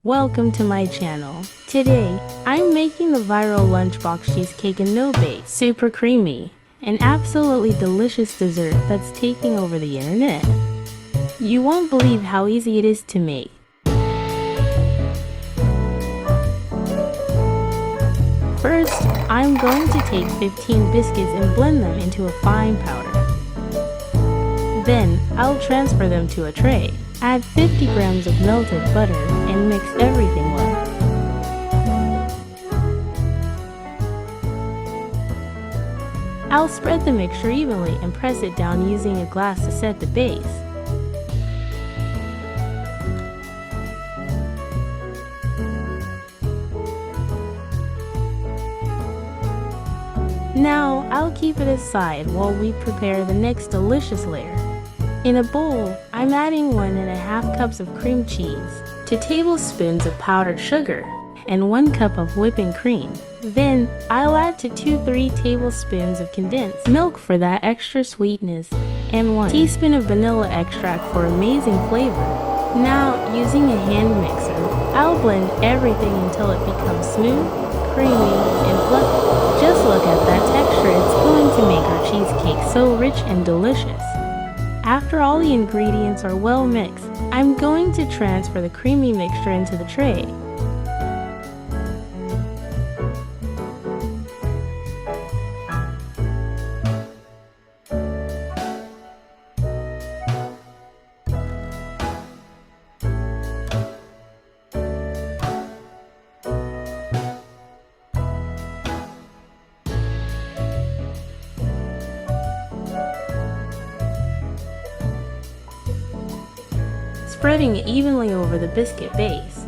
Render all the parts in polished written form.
Welcome to my channel. Today, I'm making the viral lunchbox cheesecake and no bake. Super creamy, an absolutely delicious dessert that's taking over the internet. You won't believe how easy it is to make. First, I'm going to take 15 biscuits and blend them into a fine powder. Then, I'll transfer them to a tray. Add 50 grams of melted butter and mix everything well. I'll spread the mixture evenly and press it down using a glass to set the base. Now, I'll keep it aside while we prepare the next delicious layer. In a bowl, I'm adding 1.5 cups of cream cheese, 2 tablespoons of powdered sugar, and 1 cup of whipping cream. Then, I'll add 2 to 3 tablespoons of condensed milk for that extra sweetness, and 1 teaspoon of vanilla extract for amazing flavor. Now, using a hand mixer, I'll blend everything until it becomes smooth, creamy, and fluffy. Just look at that texture, it's going to make our cheesecake so rich and delicious. After all the ingredients are well mixed, I'm going to transfer the creamy mixture into the tray. Spreading it evenly over the biscuit base.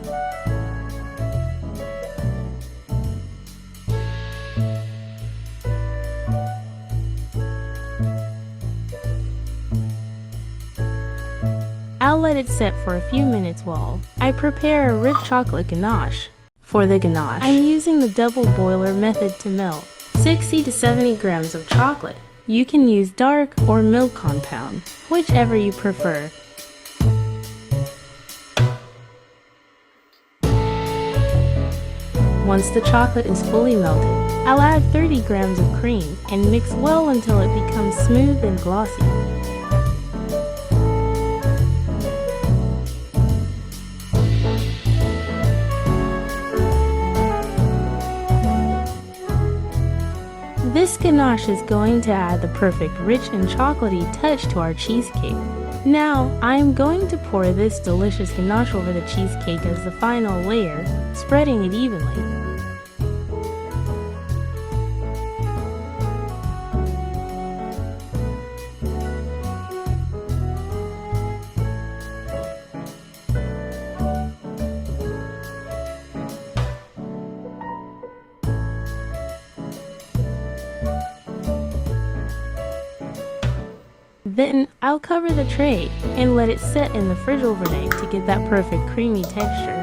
I'll let it set for a few minutes while I prepare a rich chocolate ganache. For the ganache, I'm using the double boiler method to melt 60 to 70 grams of chocolate. You can use dark or milk compound, whichever you prefer. Once the chocolate is fully melted, I'll add 30 grams of cream and mix well until it becomes smooth and glossy. This ganache is going to add the perfect rich and chocolatey touch to our cheesecake. Now, I'm going to pour this delicious ganache over the cheesecake as the final layer, spreading it evenly. Then, I'll cover the tray and let it set in the fridge overnight to get that perfect creamy texture.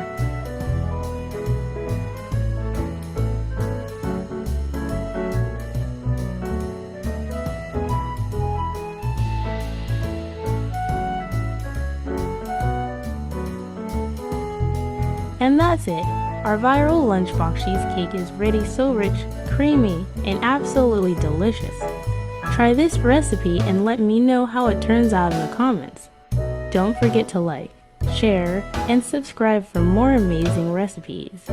And that's it! Our viral lunchbox cheesecake is ready, so rich, creamy, and absolutely delicious. Try this recipe and let me know how it turns out in the comments. Don't forget to like, share, and subscribe for more amazing recipes.